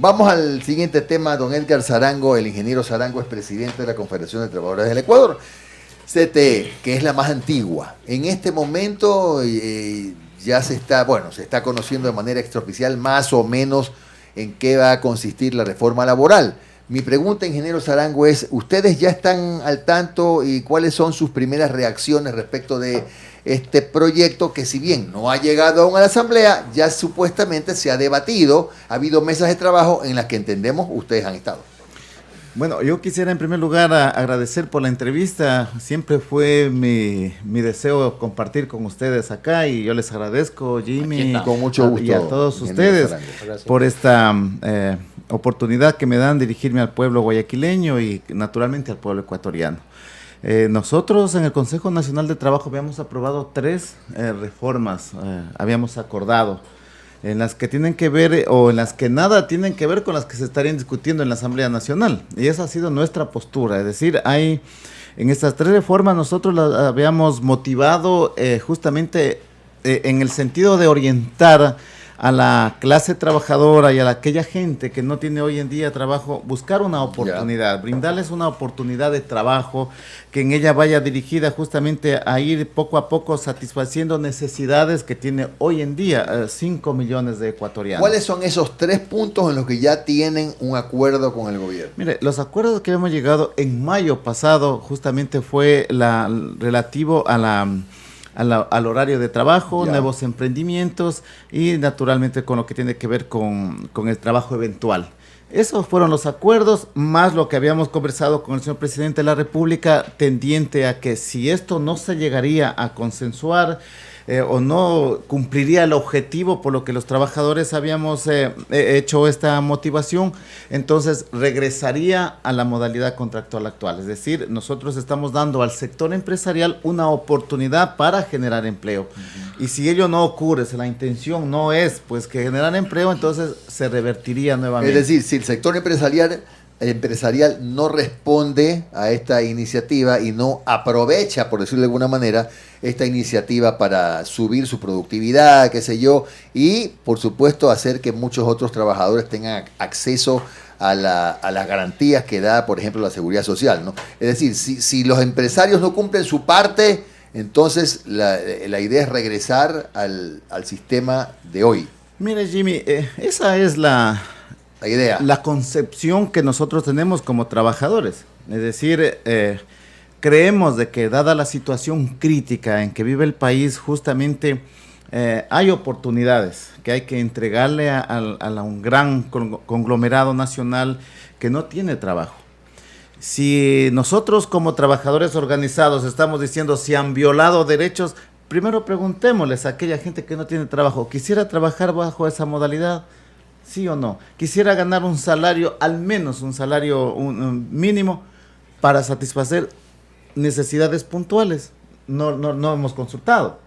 Vamos al siguiente tema. Don Edgar Zarango, el ingeniero Zarango, es presidente de la Confederación de Trabajadores del Ecuador, CTE, que es la más antigua. En este momento ya se está conociendo de manera extraoficial más o menos en qué va a consistir la reforma laboral. Mi pregunta, ingeniero Zarango, es, ¿ustedes ya están al tanto y cuáles son sus primeras reacciones respecto de este proyecto que, si bien no ha llegado aún a la Asamblea, ya supuestamente se ha debatido, ha habido mesas de trabajo en las que entendemos ustedes han estado? Bueno, yo quisiera en primer lugar agradecer por la entrevista. Siempre fue mi deseo compartir con ustedes acá y yo les agradezco, Jimmy, con mucho gusto, y a todos ustedes por esta oportunidad que me dan de dirigirme al pueblo guayaquileño y naturalmente al pueblo ecuatoriano. Nosotros en el Consejo Nacional de Trabajo habíamos aprobado 3 reformas, habíamos acordado, en las que tienen que ver o en las que nada tienen que ver con las que se estarían discutiendo en la Asamblea Nacional. Y esa ha sido nuestra postura, es decir, en estas 3 reformas nosotros las habíamos motivado justamente en el sentido de orientar a la clase trabajadora y a aquella gente que no tiene hoy en día trabajo, buscar una oportunidad, brindarles una oportunidad de trabajo, que en ella vaya dirigida justamente a ir poco a poco satisfaciendo necesidades que tiene hoy en día 5 millones de ecuatorianos. ¿Cuáles son esos 3 puntos en los que ya tienen un acuerdo con el gobierno? Mire, los acuerdos que hemos llegado en mayo pasado justamente fue relativo al horario de trabajo, nuevos emprendimientos y naturalmente con lo que tiene que ver con el trabajo eventual. Esos fueron los acuerdos, más lo que habíamos conversado con el señor presidente de la República, tendiente a que si esto no se llegaría a consensuar o no cumpliría el objetivo por lo que los trabajadores habíamos hecho esta motivación, entonces regresaría a la modalidad contractual actual. Es decir, nosotros estamos dando al sector empresarial una oportunidad para generar empleo. Y si ello no ocurre, si la intención no es pues que generar empleo, entonces se revertiría nuevamente. Es decir, si el sector empresarial no responde a esta iniciativa y no aprovecha, por decirlo de alguna manera, esta iniciativa para subir su productividad, qué sé yo, y por supuesto hacer que muchos otros trabajadores tengan acceso a las garantías que da, por ejemplo, la seguridad social, ¿no? Es decir, si los empresarios no cumplen su parte, entonces la idea es regresar al sistema de hoy. Mire, Jimmy, esa es la idea, la concepción que nosotros tenemos como trabajadores. Es decir, creemos de que dada la situación crítica en que vive el país, justamente hay oportunidades que hay que entregarle a un gran conglomerado nacional que no tiene trabajo. Si nosotros como trabajadores organizados estamos diciendo si han violado derechos, primero preguntémosles a aquella gente que no tiene trabajo, ¿quisiera trabajar bajo esa modalidad? ¿Sí o no? ¿Quisiera ganar un salario, al menos un salario mínimo, para satisfacer necesidades puntuales? No hemos consultado.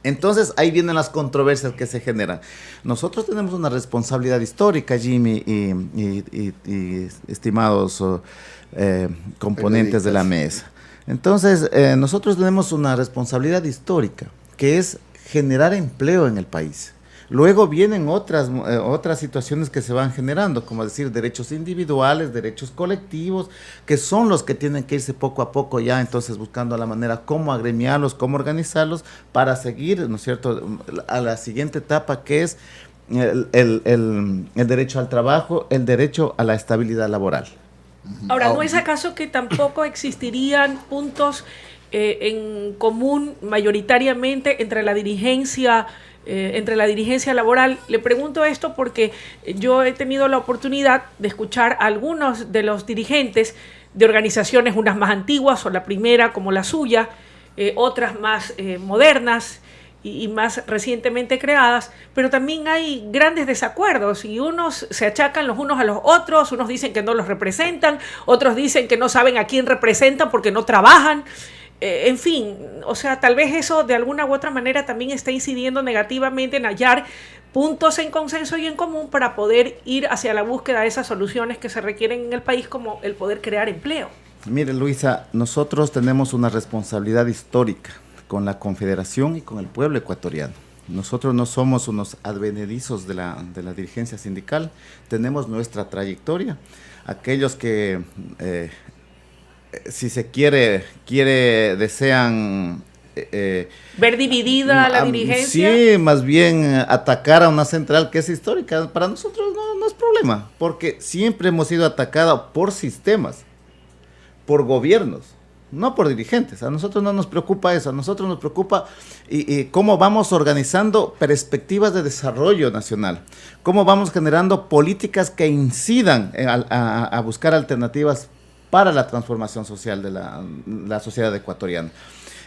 Entonces ahí vienen las controversias que se generan. Nosotros tenemos una responsabilidad histórica, Jimmy y estimados componentes de la mesa. Entonces nosotros tenemos una responsabilidad histórica, que es generar empleo en el país. Luego vienen otras situaciones que se van generando, como decir, derechos individuales, derechos colectivos, que son los que tienen que irse poco a poco ya, entonces buscando la manera cómo agremiarlos, cómo organizarlos, para seguir, ¿no es cierto?, a la siguiente etapa, que es el derecho al trabajo, el derecho a la estabilidad laboral. Ahora, ¿no es acaso que tampoco existirían puntos en común mayoritariamente entre la dirigencia laboral? Le pregunto esto porque yo he tenido la oportunidad de escuchar a algunos de los dirigentes de organizaciones, unas más antiguas o la primera como la suya, otras más modernas y más recientemente creadas, pero también hay grandes desacuerdos y unos se achacan los unos a los otros, unos dicen que no los representan, otros dicen que no saben a quién representan porque no trabajan. En fin, o sea, tal vez eso de alguna u otra manera también está incidiendo negativamente en hallar puntos en consenso y en común para poder ir hacia la búsqueda de esas soluciones que se requieren en el país, como el poder crear empleo. Mire, Luisa, nosotros tenemos una responsabilidad histórica con la Confederación y con el pueblo ecuatoriano. nosotros no somos unos advenedizos de la dirigencia sindical, tenemos nuestra trayectoria. Aquellos que, si se desean... ver dividida la dirigencia. Sí, más bien atacar a una central que es histórica, para nosotros no es problema, porque siempre hemos sido atacados por sistemas, por gobiernos, no por dirigentes. A nosotros no nos preocupa eso, a nosotros nos preocupa y cómo vamos organizando perspectivas de desarrollo nacional, cómo vamos generando políticas que incidan a buscar alternativas para la transformación social de la sociedad ecuatoriana.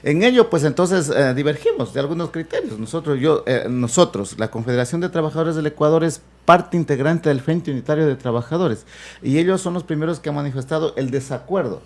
En ello, pues entonces divergimos de algunos criterios. Nosotros, la Confederación de Trabajadores del Ecuador es parte integrante del Frente Unitario de Trabajadores y ellos son los primeros que han manifestado el desacuerdo.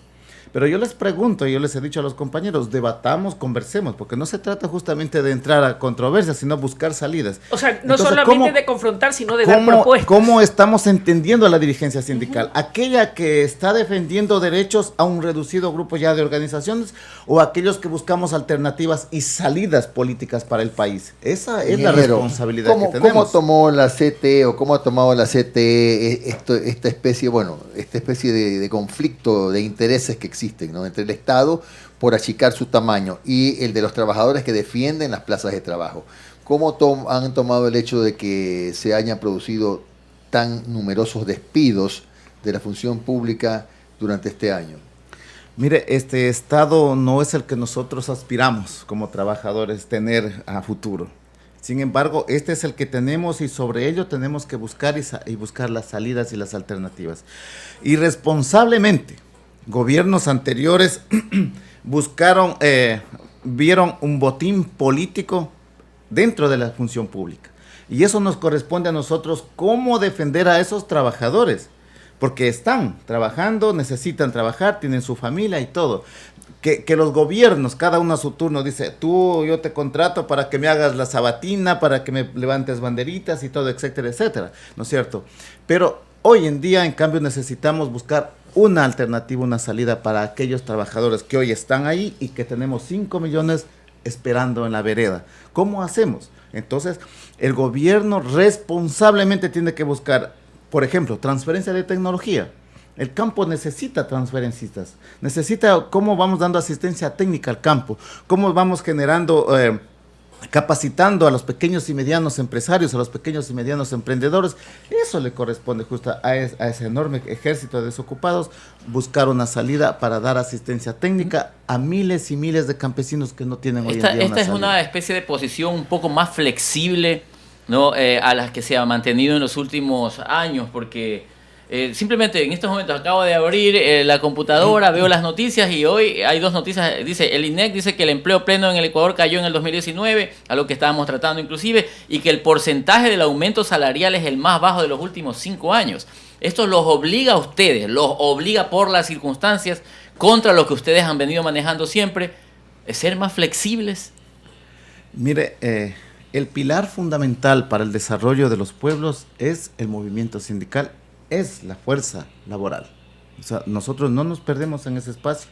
Pero yo les pregunto, yo les he dicho a los compañeros, debatamos, conversemos, porque no se trata justamente de entrar a controversias, sino buscar salidas. O sea, no entonces, solamente de confrontar, sino de dar propuestas. ¿Cómo estamos entendiendo a la dirigencia sindical? ¿Aquella que está defendiendo derechos a un reducido grupo ya de organizaciones o aquellos que buscamos alternativas y salidas políticas para el país? Esa es la responsabilidad que tenemos. ¿Cómo tomó la CTE o cómo ha tomado la CTE esta especie de conflicto de intereses que existen, ¿no?, entre el Estado por achicar su tamaño y el de los trabajadores que defienden las plazas de trabajo? ¿Cómo han tomado el hecho de que se hayan producido tan numerosos despidos de la función pública durante este año? Mire, este Estado no es el que nosotros aspiramos como trabajadores tener a futuro. Sin embargo, este es el que tenemos y sobre ello tenemos que buscar y buscar las salidas y las alternativas. Irresponsablemente, gobiernos anteriores vieron un botín político dentro de la función pública. Y eso nos corresponde a nosotros cómo defender a esos trabajadores, porque están trabajando, necesitan trabajar, tienen su familia y todo. Que los gobiernos, cada uno a su turno, dice, yo te contrato para que me hagas la sabatina, para que me levantes banderitas y todo, etcétera, etcétera, ¿no es cierto? Pero hoy en día, en cambio, necesitamos buscar una alternativa, una salida para aquellos trabajadores que hoy están ahí y que tenemos 5 millones esperando en la vereda. ¿Cómo hacemos? Entonces, el gobierno responsablemente tiene que buscar, por ejemplo, transferencia de tecnología. El campo necesita transferencistas, necesita cómo vamos dando asistencia técnica al campo, cómo vamos generando, capacitando a los pequeños y medianos empresarios, a los pequeños y medianos emprendedores. Eso le corresponde justo a ese enorme ejército de desocupados, buscar una salida para dar asistencia técnica a miles y miles de campesinos que no tienen hoy en día una salida. Esta es una especie de posición un poco más flexible, ¿no?, a las que se ha mantenido en los últimos años, porque simplemente en estos momentos acabo de abrir la computadora, veo las noticias y hoy hay dos noticias. Dice, el INEC dice que el empleo pleno en el Ecuador cayó en el 2019, a lo que estábamos tratando inclusive, y que el porcentaje del aumento salarial es el más bajo de los últimos 5 años. Esto los obliga a ustedes, los obliga por las circunstancias, contra lo que ustedes han venido manejando siempre, es ser más flexibles. Mire, el pilar fundamental para el desarrollo de los pueblos es el movimiento sindical, es la fuerza laboral. O sea, nosotros no nos perdemos en ese espacio.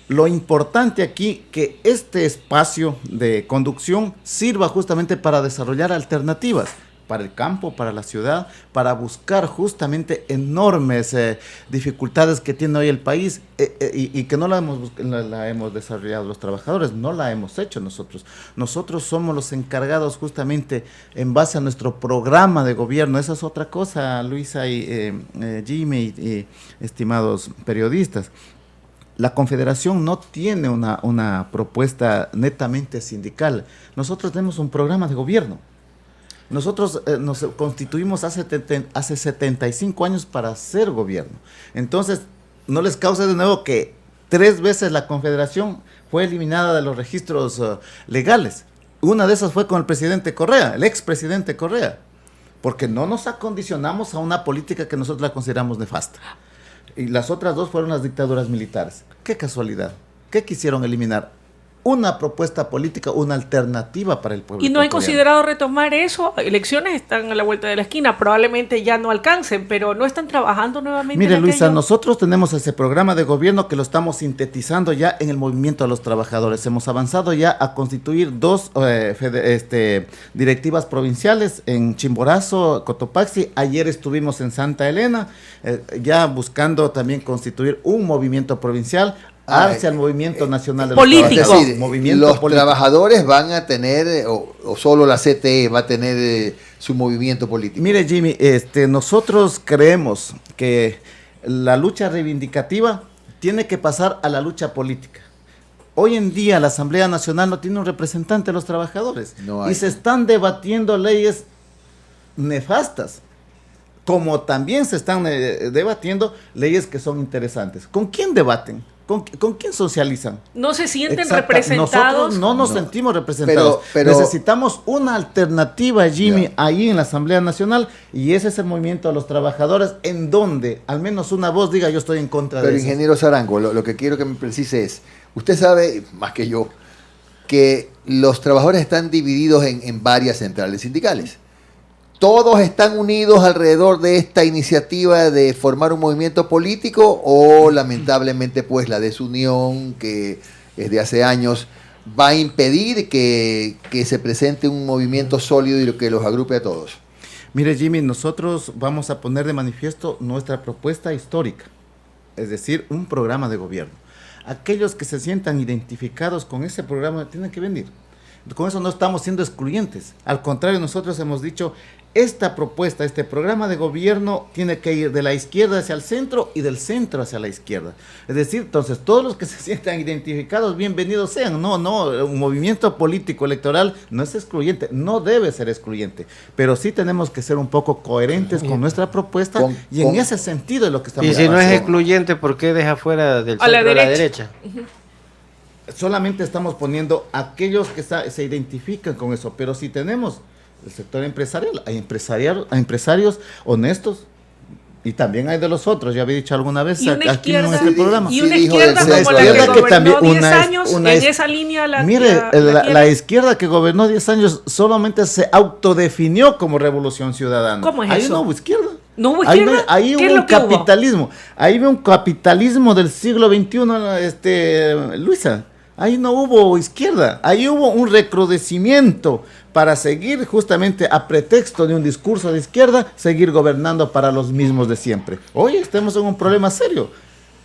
Lo importante aquí que este espacio de conducción sirva justamente para desarrollar alternativas para el campo, para la ciudad, para buscar justamente enormes dificultades que tiene hoy el país y que no la hemos desarrollado los trabajadores, no la hemos hecho nosotros. Nosotros somos los encargados justamente en base a nuestro programa de gobierno. Esa es otra cosa, Luisa y Jimmy y estimados periodistas. La Confederación no tiene una propuesta netamente sindical. Nosotros tenemos un programa de gobierno. Nosotros nos constituimos hace 75 años para ser gobierno. Entonces, no les cause de nuevo que 3 veces la Confederación fue eliminada de los registros legales. Una de esas fue con el presidente Correa, el expresidente Correa, porque no nos acondicionamos a una política que nosotros la consideramos nefasta. Y las otras 2 fueron las dictaduras militares. ¡Qué casualidad! ¿Qué quisieron eliminar? una propuesta política, una alternativa para el pueblo. ¿Y no han considerado retomar eso? Elecciones están a la vuelta de la esquina, probablemente ya no alcancen, pero no están trabajando nuevamente. Mire, Luisa, nosotros tenemos ese programa de gobierno que lo estamos sintetizando ya en el movimiento de los trabajadores. Hemos avanzado ya a constituir 2 directivas provinciales en Chimborazo, Cotopaxi. Ayer estuvimos en Santa Elena, ya buscando también constituir un movimiento provincial hacia el movimiento nacional de político. Los trabajadores. Es decir, los trabajadores van a tener, o solo la CTE va a tener su movimiento político. Mire, Jimmy, nosotros creemos que la lucha reivindicativa tiene que pasar a la lucha política. Hoy en día la Asamblea Nacional no tiene un representante de los trabajadores y se están debatiendo leyes nefastas, como también se están debatiendo leyes que son interesantes. ¿Con quién debaten? ¿Con quién socializan? ¿No se sienten representados? Nosotros no nos sentimos representados. Pero necesitamos una alternativa, Jimmy, ahí en la Asamblea Nacional, y ese es el movimiento de los trabajadores, en donde al menos una voz diga yo estoy en contra de eso. Pero ingeniero Sarango, lo que quiero que me precise es, usted sabe, más que yo, que los trabajadores están divididos en varias centrales sindicales. ¿Todos están unidos alrededor de esta iniciativa de formar un movimiento político o lamentablemente pues la desunión que es de hace años va a impedir que se presente un movimiento sólido y que los agrupe a todos? Mire, Jimmy, nosotros vamos a poner de manifiesto nuestra propuesta histórica, es decir, un programa de gobierno. Aquellos que se sientan identificados con ese programa tienen que venir. Con eso no estamos siendo excluyentes. Al contrario, nosotros hemos dicho, esta propuesta, este programa de gobierno tiene que ir de la izquierda hacia el centro y del centro hacia la izquierda. Es decir, entonces, todos los que se sientan identificados, bienvenidos sean. No, un movimiento político electoral no es excluyente, no debe ser excluyente. Pero sí tenemos que ser un poco coherentes con nuestra propuesta en ese sentido es lo que estamos haciendo. Y si no es excluyente, ¿por qué deja fuera del centro a la derecha? Solamente estamos poniendo aquellos que se identifican con eso, pero si tenemos el sector empresarial, hay empresarios honestos y también hay de los otros, ya había dicho alguna vez aquí en este programa. Y una izquierda como la que gobernó 10 años, en esa línea la izquierda que gobernó 10 años solamente se autodefinió como Revolución Ciudadana. ¿Cómo es ahí eso? No hubo izquierda. ¿No hubo izquierda? Ahí hubo un capitalismo. Ahí hubo un capitalismo del siglo XXI, Luisa. Ahí no hubo izquierda, ahí hubo un recrudecimiento para seguir justamente a pretexto de un discurso de izquierda, seguir gobernando para los mismos de siempre. Hoy estamos en un problema serio,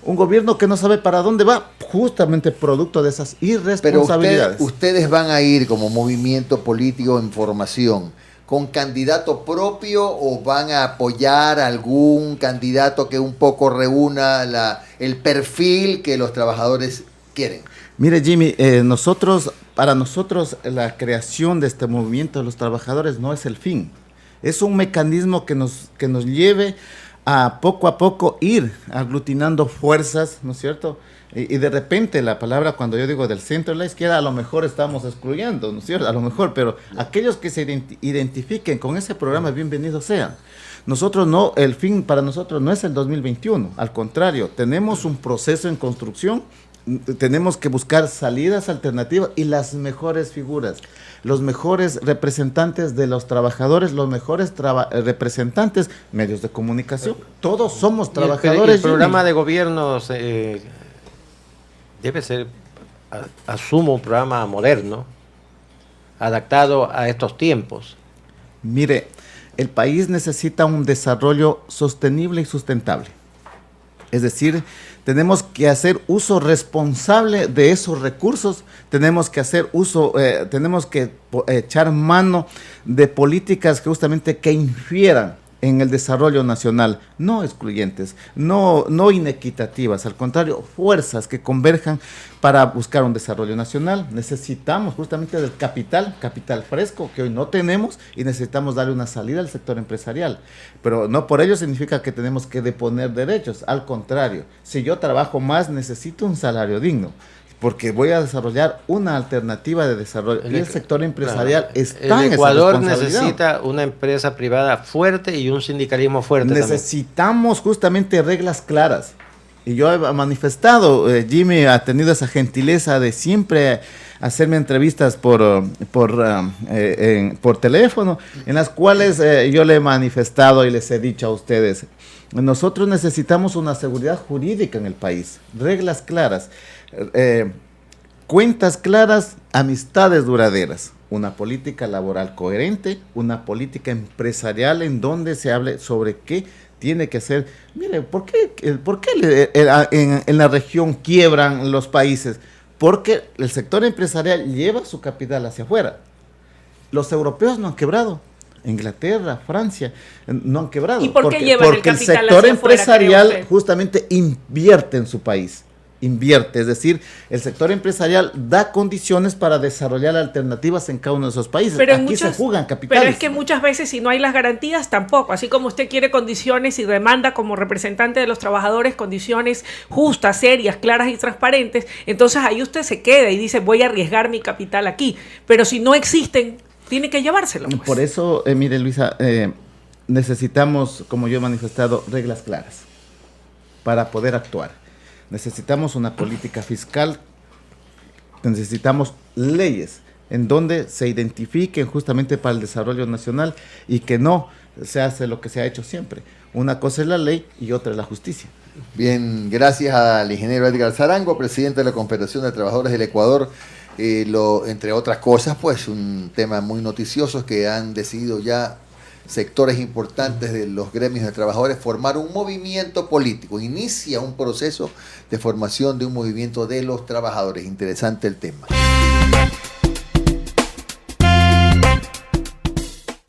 un gobierno que no sabe para dónde va, justamente producto de esas irresponsabilidades. Pero ustedes van a ir como movimiento político en formación, ¿con candidato propio o van a apoyar a algún candidato que un poco reúna el perfil que los trabajadores quieren? Mire, Jimmy, para nosotros la creación de este movimiento de los trabajadores no es el fin. Es un mecanismo que nos lleve a poco ir aglutinando fuerzas, ¿no es cierto? Y de repente la palabra, cuando yo digo del centro y la izquierda, a lo mejor estamos excluyendo, ¿no es cierto? A lo mejor, pero aquellos que se identifiquen con ese programa, bienvenidos sean. Nosotros no, el fin para nosotros no es el 2021, al contrario, tenemos un proceso en construcción. Tenemos que buscar salidas alternativas y las mejores figuras, los mejores representantes de los trabajadores, los mejores representantes, medios de comunicación. Todos somos trabajadores. El programa de gobierno debe ser, asumo, un programa moderno, adaptado a estos tiempos. Mire, el país necesita un desarrollo sostenible y sustentable. Es decir, tenemos que hacer uso responsable de esos recursos, tenemos que hacer uso, tenemos que echar mano de políticas que justamente que infieran en el desarrollo nacional, no excluyentes, no inequitativas, al contrario, fuerzas que converjan para buscar un desarrollo nacional. Necesitamos justamente del capital fresco que hoy no tenemos y necesitamos darle una salida al sector empresarial, pero no por ello significa que tenemos que deponer derechos, al contrario, si yo trabajo más necesito un salario digno, porque voy a desarrollar una alternativa de desarrollo. Y el sector empresarial está en esa responsabilidad. El Ecuador necesita una empresa privada fuerte y un sindicalismo fuerte. Necesitamos justamente reglas claras. Y yo he manifestado, Jimmy ha tenido esa gentileza de siempre hacerme entrevistas por teléfono, en las cuales yo le he manifestado y les he dicho a ustedes, nosotros necesitamos una seguridad jurídica en el país, reglas claras, cuentas claras, amistades duraderas, una política laboral coherente, una política empresarial en donde se hable sobre qué tiene que ser. Mire, ¿por qué en la región quiebran los países? Porque el sector empresarial lleva su capital hacia afuera. Los europeos no han quebrado. Inglaterra, Francia, no han quebrado. ¿Y por qué llevan el capital Porque el sector hacia empresarial afuera, justamente invierte en su país. Invierte, es decir, el sector empresarial da condiciones para desarrollar alternativas en cada uno de esos países. Pero aquí se jugan capitales. Pero es que muchas veces si no hay las garantías tampoco, así como usted quiere condiciones y demanda como representante de los trabajadores condiciones justas, serias, claras y transparentes, entonces ahí usted se queda y dice voy a arriesgar mi capital aquí, pero si no existen, tiene que llevárselo. Pues. Por eso, mire Luisa, necesitamos, como yo he manifestado, reglas claras para poder actuar. Necesitamos una política fiscal, necesitamos leyes en donde se identifiquen justamente para el desarrollo nacional y que no se hace lo que se ha hecho siempre. Una cosa es la ley y otra es la justicia. Bien, gracias al ingeniero Edgar Zarango, presidente de la Confederación de Trabajadores del Ecuador. Entre otras cosas, pues un tema muy noticioso que han decidido ya sectores importantes de los gremios de trabajadores formar un movimiento político. Inicia un proceso de formación de un movimiento de los trabajadores. Interesante el tema.